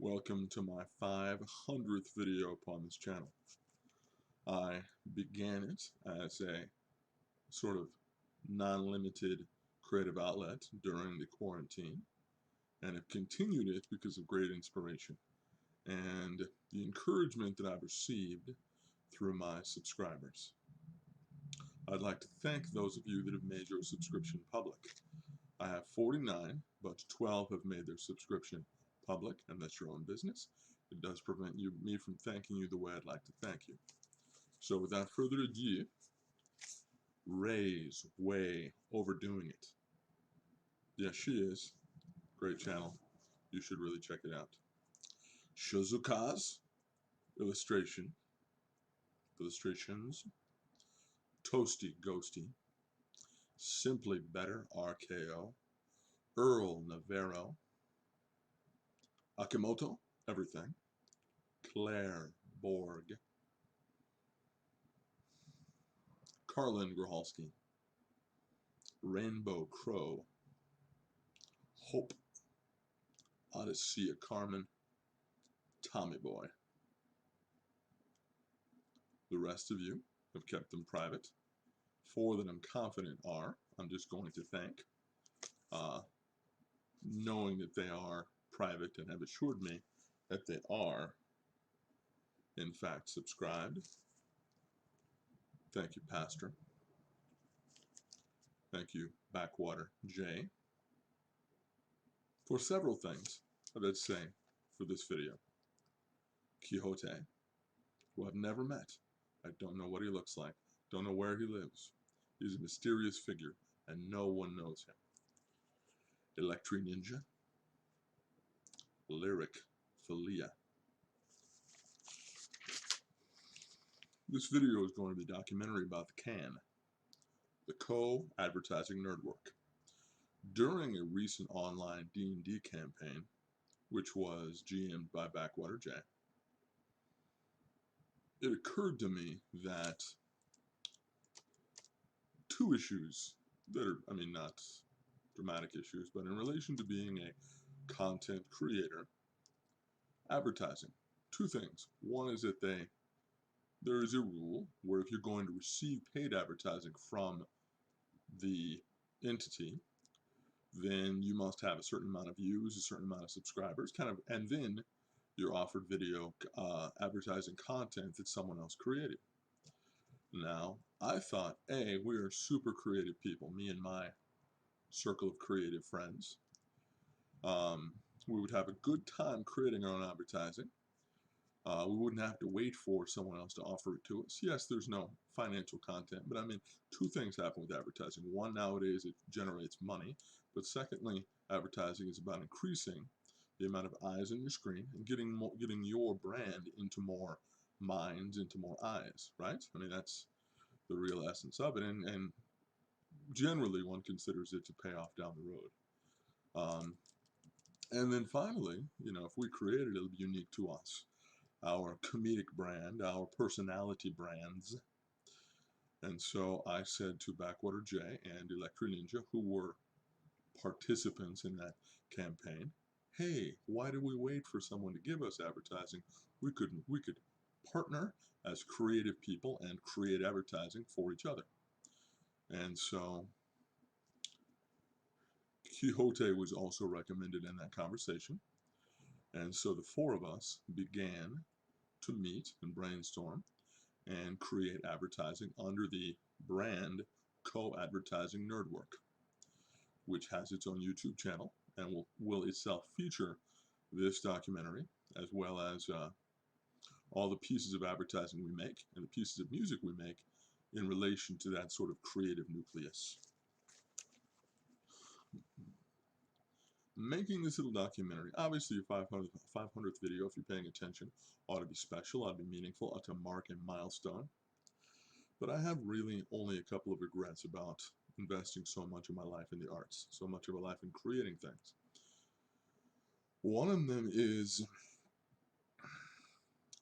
Welcome to my 500th video upon this channel. I began it as a sort of non-limited creative outlet during the quarantine and have continued it because of great inspiration and the encouragement that I've received through my subscribers. I'd like to thank those of you that have made your subscription public. I have 49, but 12 have made their subscription public, and that's your own business. It does prevent me from thanking you the way I'd like to thank you. So without further ado, Ray's way overdoing it. Yes, she is. Great channel. You should really check it out. Shizuka's illustrations. Toasty Ghosty. Simply Better RKO. Earl Navarro. Akimoto, everything. Claire Borg. Carlin Grohalski. Rainbow Crow. Hope. Odyssey Carmen. Tommy Boy. The rest of you have kept them private. 4 that I'm confident are, I'm just going to thank, knowing that they are private and have assured me that they are, in fact, subscribed. Thank you, Pastor. Thank you, Backwater J, for several things I'd say for this video. Quixote, who I've never met. I don't know what he looks like. Don't know where he lives. He's a mysterious figure, and no one knows him. Electric Ninja. Lyric Philia. This video is going to be a documentary about the C.A.N, the Co-Advertising Nerdwork. During a recent online D&D campaign, which was GM'd by Backwater J, it occurred to me that 2 issues that are, not dramatic issues, but in relation to being a content creator, advertising. 2 things. One is that there is a rule where if you're going to receive paid advertising from the entity, then you must have a certain amount of views, a certain amount of subscribers, and then you're offered video advertising content that someone else created. Now, I thought, we are super creative people, me and my circle of creative friends. We would have a good time creating our own advertising. We wouldn't have to wait for someone else to offer it to us. Yes, there's no financial content, but 2 things happen with advertising. One, nowadays it generates money, but secondly, advertising is about increasing the amount of eyes on your screen and getting your brand into more minds, into more eyes, right? That's the real essence of it, and generally one considers it to pay off down the road. And then finally, if we create it, it'll be unique to us. Our comedic brand, our personality brands. And so I said to Backwater J and Electric Ninja, who were participants in that campaign, hey, why do we wait for someone to give us advertising? We could partner as creative people and create advertising for each other. And so Quixote was also recommended in that conversation. And so the 4 of us began to meet and brainstorm and create advertising under the brand Co-Advertising Nerdwork, which has its own YouTube channel and will itself feature this documentary, as well as all the pieces of advertising we make and the pieces of music we make in relation to that sort of creative nucleus. Making this little documentary, obviously your 500th video, if you're paying attention, ought to be special, ought to be meaningful, ought to mark a milestone. But I have really only a couple of regrets about investing so much of my life in the arts, so much of my life in creating things. One of them is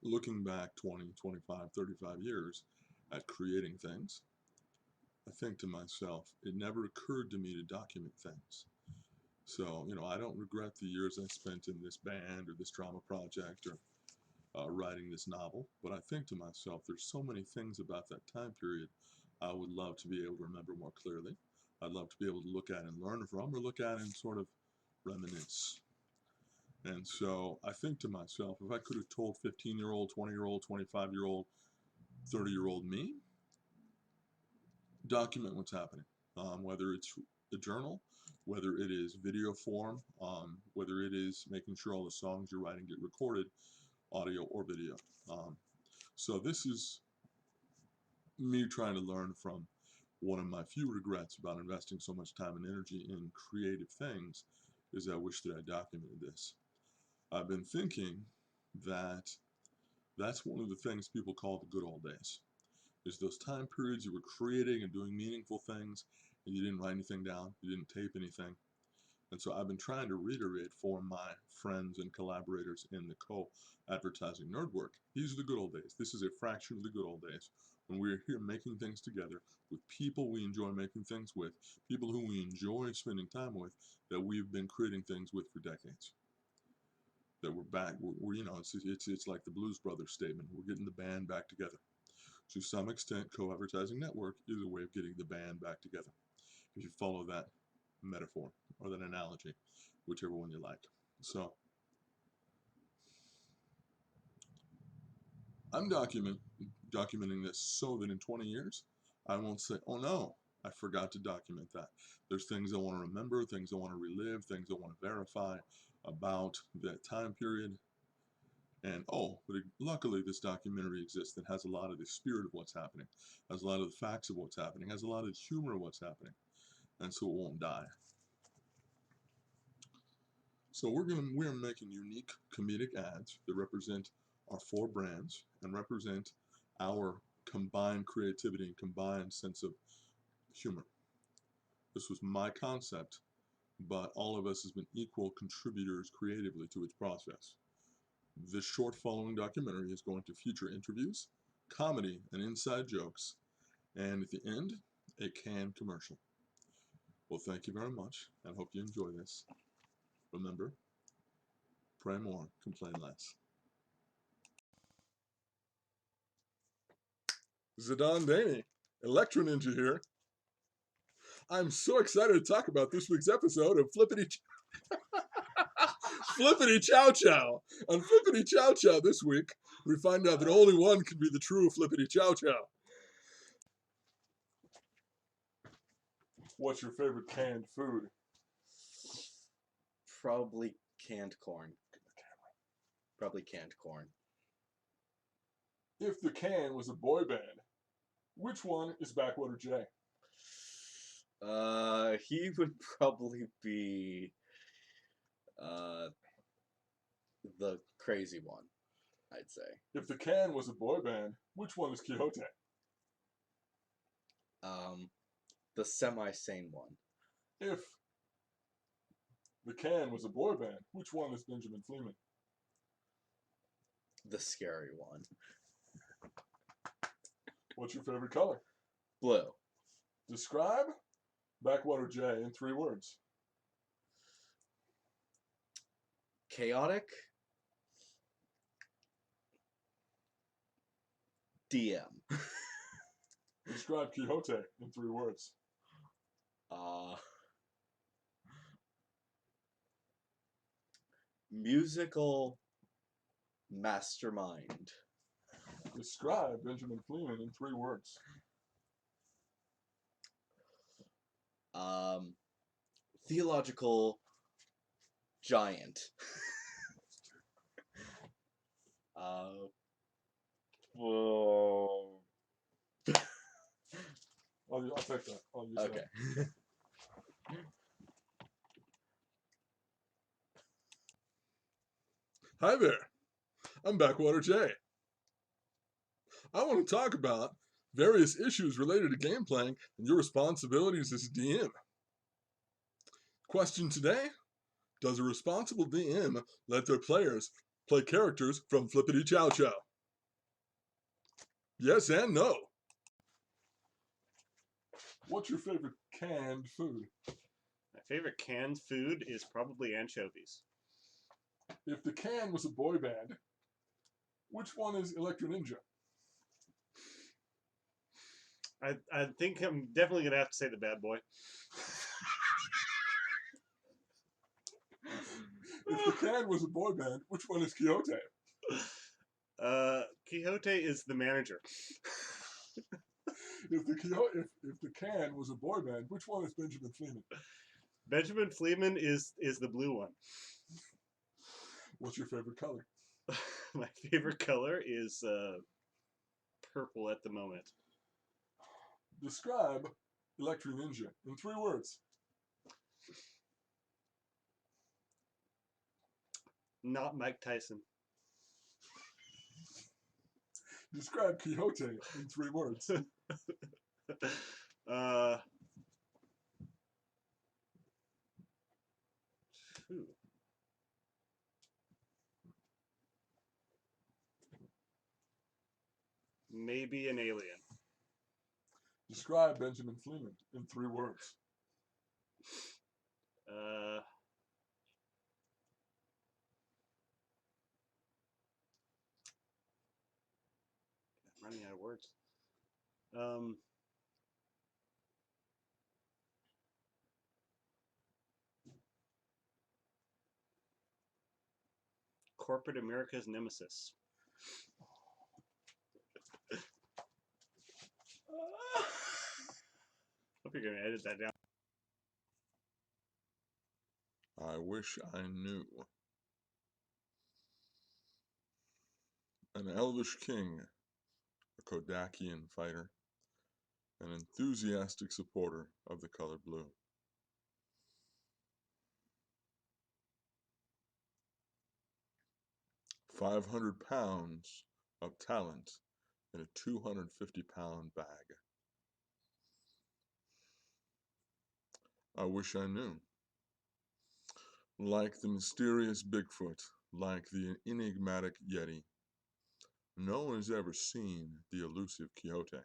looking back 20, 25, 35 years at creating things. I think to myself, it never occurred to me to document things. So, I don't regret the years I spent in this band or this drama project or writing this novel, but I think to myself, there's so many things about that time period I would love to be able to remember more clearly. I'd love to be able to look at and learn from, or look at and sort of reminisce. And so I think to myself, if I could have told 15-year-old, 20-year-old, 25-year-old, 30-year-old me, document what's happening, whether it's a journal, whether it is video form, whether it is making sure all the songs you're writing get recorded, audio or video. So this is me trying to learn from one of my few regrets about investing so much time and energy in creative things is I wish that I documented this. I've been thinking that that's one of the things people call the good old days. Is those time periods you were creating and doing meaningful things and you didn't write anything down, you didn't tape anything. And so I've been trying to reiterate for my friends and collaborators in the co-advertising nerd work. These are the good old days. This is a fraction of the good old days when we're here making things together with people we enjoy making things with, people who we enjoy spending time with, that we've been creating things with for decades. That we're back, it's like the Blues Brothers statement. We're getting the band back together. To some extent, co-advertising network is a way of getting the band back together. If you follow that metaphor or that analogy, whichever one you like. So I'm documenting this so that in 20 years, I won't say, oh no, I forgot to document that. There's things I want to remember, things I want to relive, things I want to verify about that time period. And luckily this documentary exists that has a lot of the spirit of what's happening, has a lot of the facts of what's happening, has a lot of the humor of what's happening, and so it won't die. So we're making unique comedic ads that represent our 4 brands and represent our combined creativity and combined sense of humor. This was my concept, but all of us has been equal contributors creatively to its process. This short following documentary is going to feature interviews, comedy, and inside jokes, and at the end, a C.A.N commercial. Well, thank you very much, and hope you enjoy this. Remember, pray more, complain less. Zidane Daney, Electro Ninja here. I'm so excited to talk about this week's episode of Flippity Chow Chow. On Flippity Chow Chow this week, we find out that only one can be the true Flippity Chow Chow. What's your favorite canned food? Probably canned corn. Probably canned corn. If the C.A.N was a boy band, which one is Backwater J? He would probably be the crazy one, I'd say. If the C.A.N was a boy band, which one is Quixote? The semi-sane one. If the C.A.N was a boy band, which one is Benjamin Fleeman? The scary one. What's your favorite color? Blue. Describe Backwater J in 3 words. Chaotic. DM. Describe Quixote in 3 words. Musical mastermind. Describe Benjamin Fleeman in 3 words. Theological giant. Whoa. I'll take that. I'll use Okay. that. Hi there. I'm Backwater J. I want to talk about various issues related to game playing and your responsibilities as a DM. Question today: does a responsible DM let their players play characters from Flippity Chow Chow? Yes and no. What's your favorite canned food? My favorite canned food is probably anchovies. If the Can was a boy band, which one is Electro Ninja? I think I'm definitely gonna have to say the bad boy. If the Can was a boy band, which one is Quixote? Quixote is the manager. If the Can was a boy band, which one is Benjamin Fleeman? Benjamin Fleeman is the blue one. What's your favorite color? My favorite color is purple at the moment. Describe Electro Ninja in 3 words. Not Mike Tyson. Describe Quixote in 3 words. Phew. Maybe an alien. Describe Benjamin Fleeman in 3 words. I'm running out of words. Corporate America's nemesis. Hope you're gonna edit that down. I wish I knew. An elvish king, a Kodakian fighter, an enthusiastic supporter of the color blue. 500 pounds of talent in a 250-pound bag. I wish I knew. Like the mysterious Bigfoot, like the enigmatic Yeti, no one has ever seen the elusive Quixote.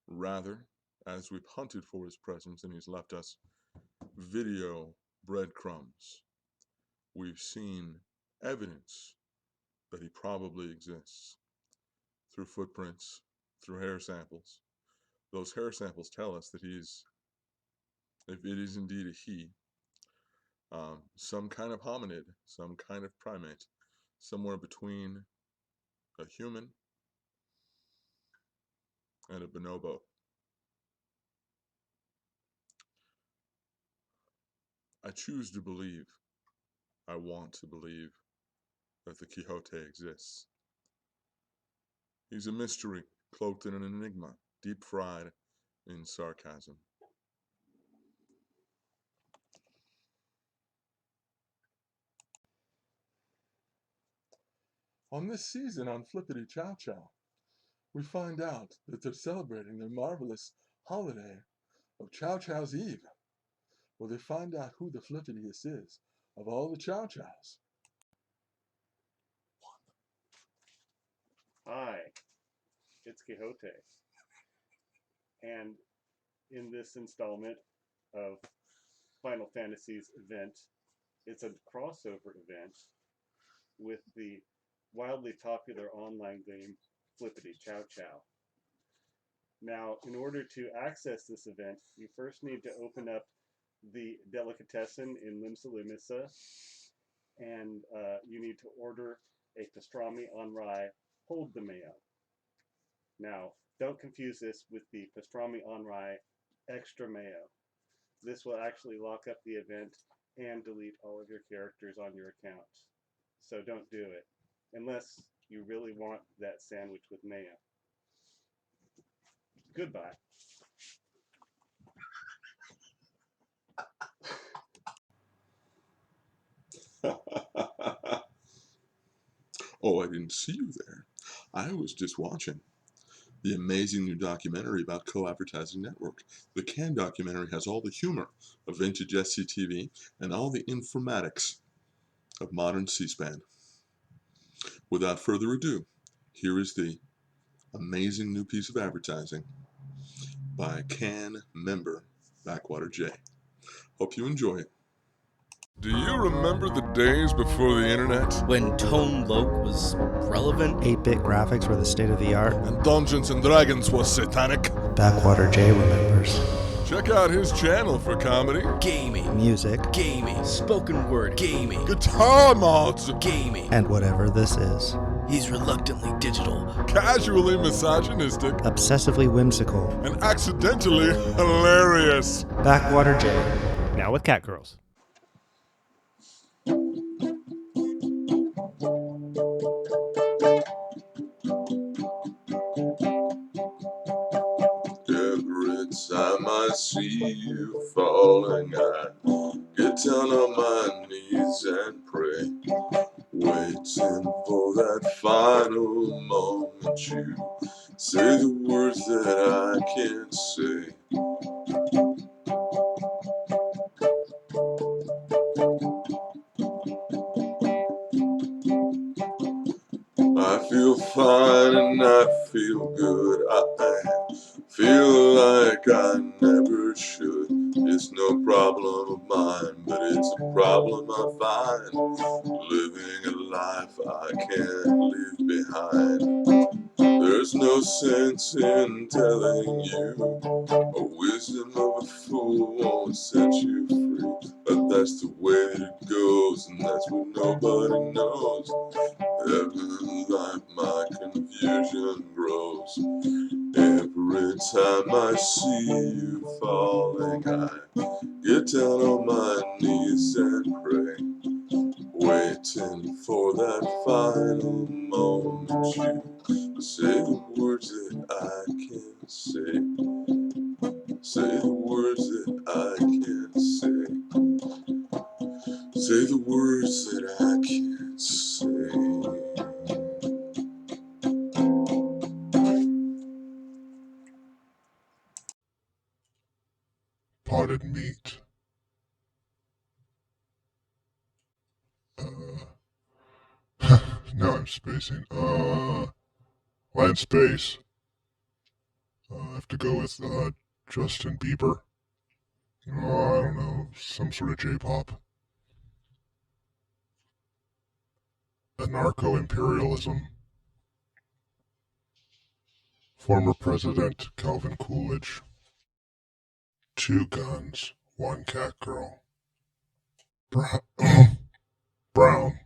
Rather, as we've hunted for his presence and he's left us video breadcrumbs, we've seen evidence that he probably exists through footprints, through hair samples. Those hair samples tell us that he's, if it is indeed a he, some kind of hominid, some kind of primate, somewhere between a human and a bonobo. I choose to believe, I want to believe, that the Quixote exists. He's a mystery, cloaked in an enigma, deep fried in sarcasm. On this season on Flippity Chow Chow, we find out that they're celebrating their marvelous holiday of Chow Chow's Eve, where they find out who the flippitiest is of all the Chow Chows. Hi, it's Quixote. And in this installment of Final Fantasy's event, it's a crossover event with the wildly popular online game Flippity Chow Chow. Now, in order to access this event, you first need to open up the delicatessen in Limsa Limissa, and you need to order a pastrami on rye, hold the mayo. Now, don't confuse this with the pastrami on rye extra mayo. This will actually lock up the event and delete all of your characters on your account. So don't do it, unless you really want that sandwich with mayo. Goodbye. Oh, I didn't see you there. I was just watching the amazing new documentary about Co-Advertising Network. The C.A.N documentary has all the humor of vintage SCTV and all the informatics of modern C-SPAN. Without further ado, here is the amazing new piece of advertising by C.A.N member Backwater J. Hope you enjoy it. Do you remember the days before the internet? When Tone Loc was relevant? 8-bit graphics were the state of the art. And Dungeons and Dragons was satanic? Backwater J remembers. Check out his channel for comedy, Gaming. Music. Gaming. Spoken word. Gaming. guitar mods, Gaming. And whatever this is. He's reluctantly digital. casually misogynistic, Obsessively whimsical. and accidentally hilarious. Backwater J. Now with Cat Girls. Every time I see you falling, I get down on my knees and pray, waiting for that final moment you say the words that I can't say. I feel fine and I feel good. I feel like I never should. It's no problem of mine, but it's a problem I find. Living a life I can't leave behind. There's no sense in telling you a wisdom of a fool won't set you free. But that's the way that it goes, and that's what nobody knows. Every life my confusion grows. Every time I see you falling, I get down on my knees and pray, waiting for that final moment you say the words that I can't say. Say the words that I can't say. Say the words that I can't say. Potted meat. Now I'm spacing. Land space. I have to go with Justin Bieber. I don't know, some sort of J-pop. Anarcho-imperialism. Former President Calvin Coolidge. 2 guns, 1 cat girl. Brown.